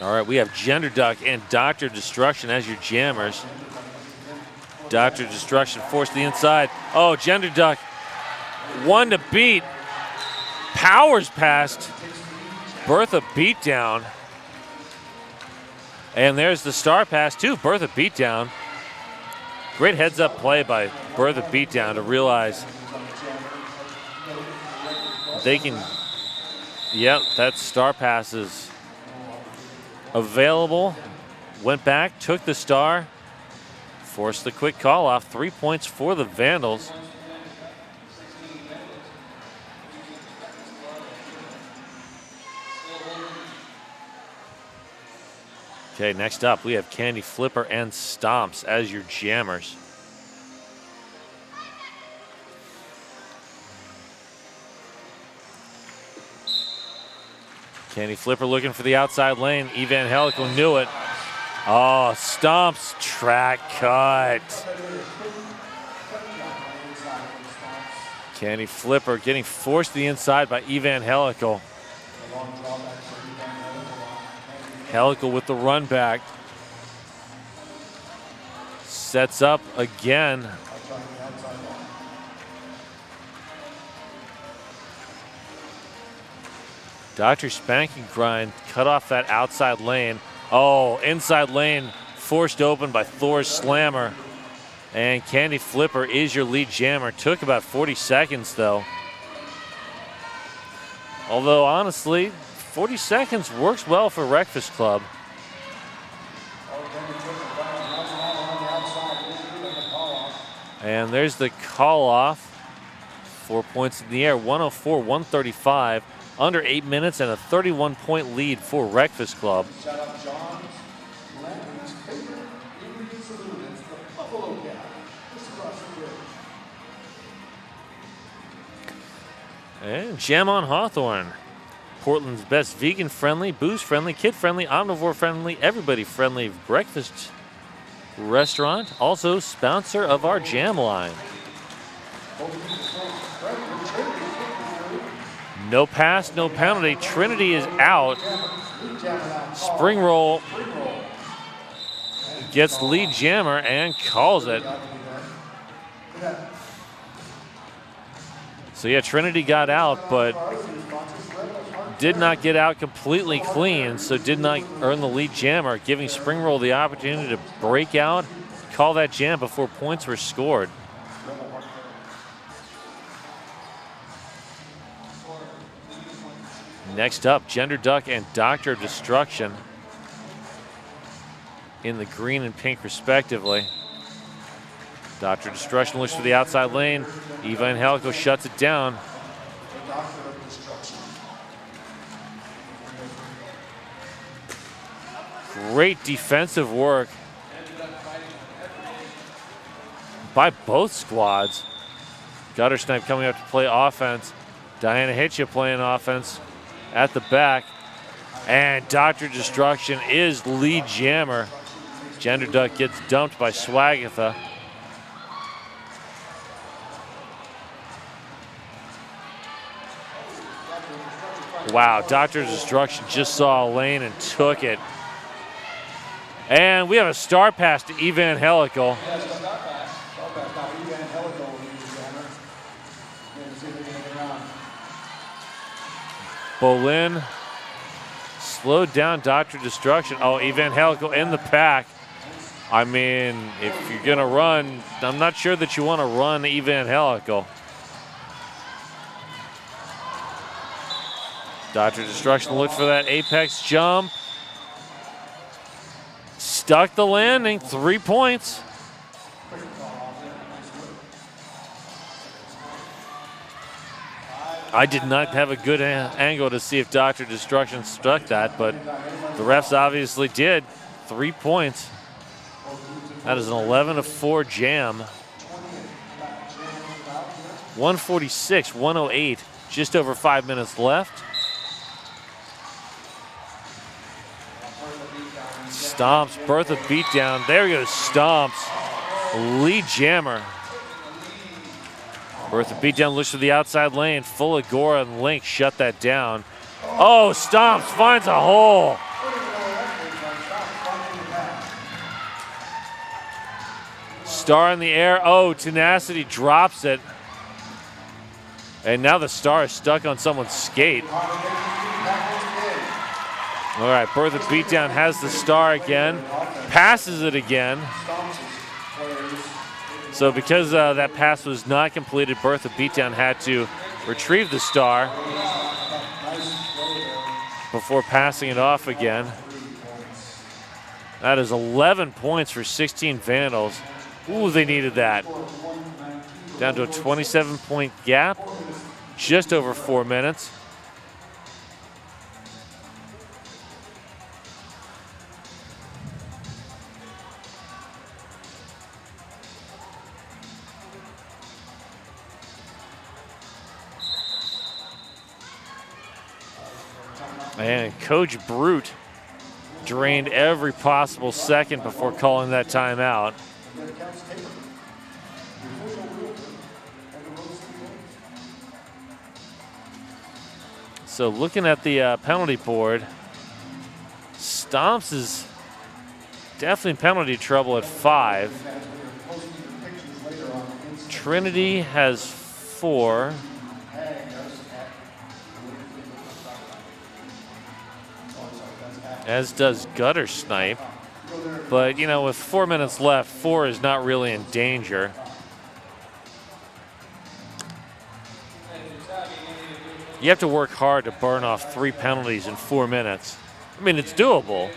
All right, we have Gender Duck and Dr. Destruction as your jammers. Dr. Destruction forced the inside. Oh, Gender Duck, one to beat. Powers past. Bertha beatdown. And there's the star pass too, Bertha beatdown. Great heads up play by Bertha beatdown to realize they can, yep, that star pass is available. Went back, took the star, forced the quick call off. 3 points for the Vandals. Okay, next up we have Candy Flipper and Stomps as your jammers. Candy Flipper looking for the outside lane. Evangelical knew it. Oh, Stomps track cut. Candy Flipper getting forced to the inside by Evangelical. Helical with the run back. Sets up again. Dr. Spanking Grind cut off that outside lane. Oh, inside lane forced open by Thor's Slammer. And Candy Flipper is your lead jammer. Took about 40 seconds though. Although honestly, 40 seconds works well for Wreckfast Club. And there's the call off. 4 points in the air, 104-135. Under 8 minutes and a 31-point lead for Wreckfast Club. And Jam on Hawthorne. Portland's best vegan-friendly, booze-friendly, kid-friendly, omnivore-friendly, everybody-friendly breakfast restaurant. Also sponsor of our jam line. No pass, no penalty. Trinity is out. Spring roll gets lead jammer and calls it. So yeah, Trinity got out, but did not get out completely clean, so did not earn the lead jammer, giving Spring roll the opportunity to break out, call that jam before points were scored. Next up, Gender Duck and Doctor of Destruction in the green and pink respectively. Doctor of Destruction looks for the outside lane. Evangelical shuts it down. Great defensive work by both squads. Guttersnipe coming up to play offense. Diana Hitcha playing offense at the back. And Dr. Destruction is lead jammer. Gender Duck gets dumped by Swagatha. Wow, Dr. Destruction just saw a lane and took it. And we have a star pass to Evangelical. Bolin slowed down Dr. Destruction. Oh, Evangelical in the pack. I mean, if you're gonna run, I'm not sure that you want to run Evangelical. Dr. Destruction looked for that apex jump. Stuck the landing, 3 points. I did not have a good angle to see if Dr. Destruction struck that, but the refs obviously did. 3 points. That is an 11-4 jam. 146-108, just over 5 minutes left. Stomps, Bertha beatdown. There goes Stomps. Lead jammer. Bertha beatdown looks for the outside lane. Full Agora and Link shut that down. Oh, Stomps finds a hole. Star in the air. Oh, Tenacity drops it. And now the Star is stuck on someone's skate. All right, Bertha beatdown has the Star again. Passes it again. So because that pass was not completed, Bertha beatdown had to retrieve the Star before passing it off again. That is 11 points for 16 Vandals. Ooh, they needed that. Down to a 27-point gap, just over 4 minutes. And Coach Brute drained every possible second before calling that timeout. So looking at the penalty board, Stomps is definitely in penalty trouble at 5. Trinity has 4. As does Gutter Snipe. But, you know, with 4 minutes left, 4 is not really in danger. You have to work hard to burn off 3 penalties in 4 minutes. I mean, it's doable.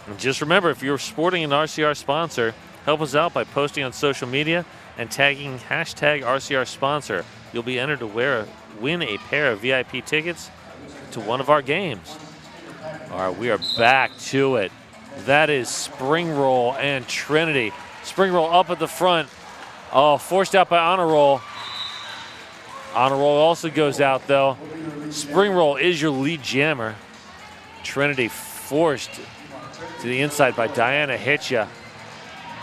And just remember, if you're sporting an RCR sponsor, help us out by posting on social media and tagging hashtag RCR sponsor. You'll be entered to win a pair of VIP tickets to one of our games. All right, we are back to it. That is Spring Roll and Trinity. Spring Roll up at the front. Oh, forced out by Honor Roll. Honor Roll also goes out, though. Spring Roll is your lead jammer. Trinity forced to the inside by Diana Hitcha.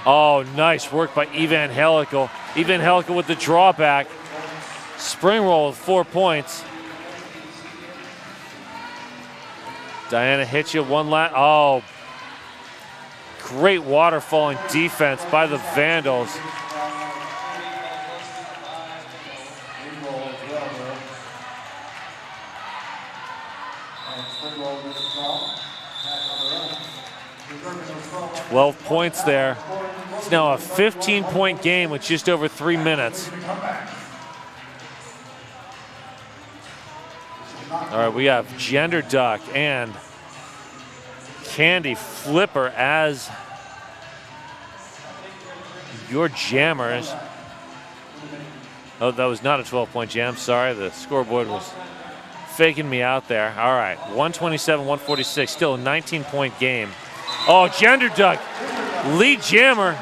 Oh, nice work by Evangelical. Evangelical with the drawback. Spring Roll with 4 points. Diana Hitcha one last. Oh, great waterfalling defense by the Vandals. $12 points there. It's now a 15-point game with just over 3 minutes. All right, we have Gender Duck and Candy Flipper as your jammers. Oh, that was not a 12-point jam. Sorry, the scoreboard was faking me out there. All right, 127-146, still a 19-point game. Oh, Gender Duck, lead jammer.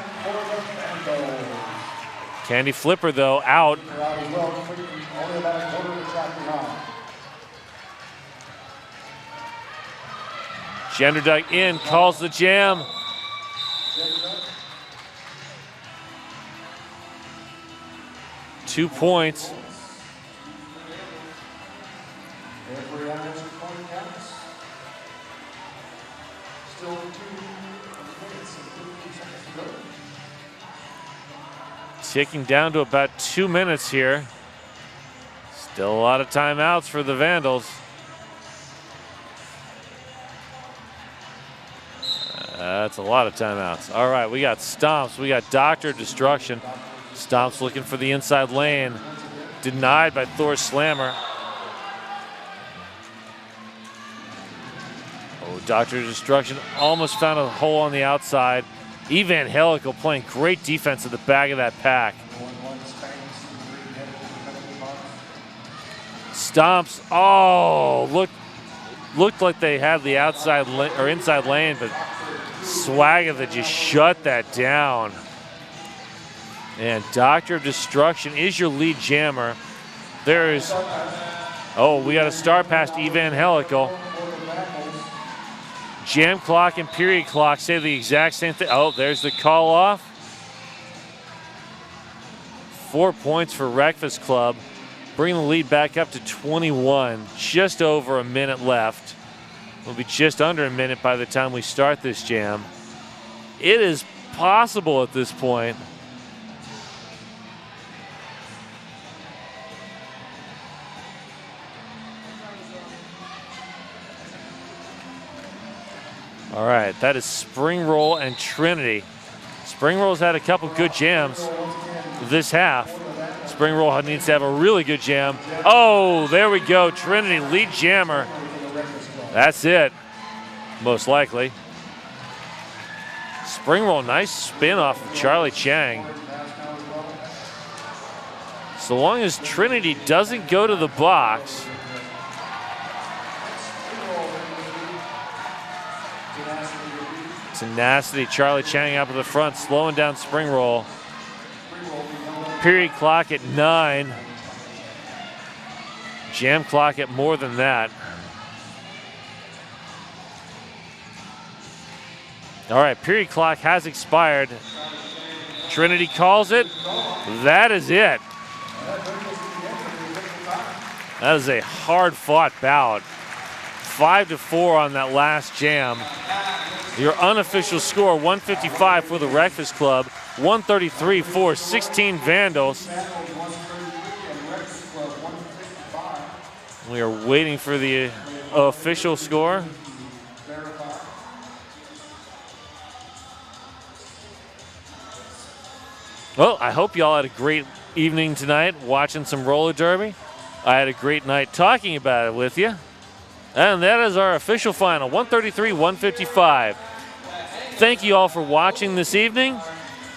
Candy Flipper, though, out. Gender Duck in, calls the jam. Two points. Ticking down to about 2 minutes here. Still a lot of timeouts for the Vandals. That's a lot of timeouts. All right, we got Stomps. We got Dr. Destruction. Stomps looking for the inside lane. Denied by Thor Slammer. Oh, Dr. Destruction almost found a hole on the outside. Evangelical playing great defense at the back of that pack. Stomps. Oh, looked like they had the outside or inside lane, but Swagger just shut that down. And Doctor of Destruction is your lead jammer. There's, oh, we got a star past Evangelical. Jam clock and period clock say the exact same thing. Oh, there's the call off. 4 points for Wreckfast Club. Bring the lead back up to 21. Just over a minute left. We'll be just under a minute by the time we start this jam. It is possible at this point. All right, that is Spring Roll and Trinity. Spring Roll's had a couple good jams this half. Spring Roll needs to have a really good jam. Oh, there we go. Trinity lead jammer. That's it, most likely. Spring Roll, nice spin off of Charlie Chang. So long as Trinity doesn't go to the box. Tenacity, Charlie Chang out to the front, slowing down Spring Roll. Period clock at 9. Jam clock at more than that. All right, period clock has expired. Trinity calls it. That is it. That is a hard-fought bout. 5-4 on that last jam. Your unofficial score, 155 for the Wreckfast Club, 133 for 16 Vandals. We are waiting for the official score. Well, I hope y'all had a great evening tonight watching some roller derby. I had a great night talking about it with you. And that is our official final, 133-155. Thank you all for watching this evening.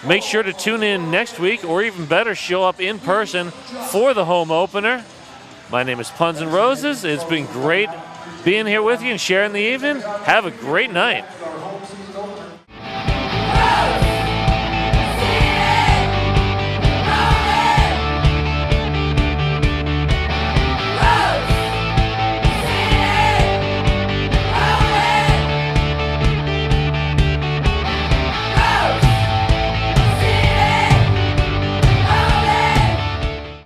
Make sure to tune in next week, or even better, show up in person for the home opener. My name is Puns and Roses. It's been great being here with you and sharing the evening. Have a great night.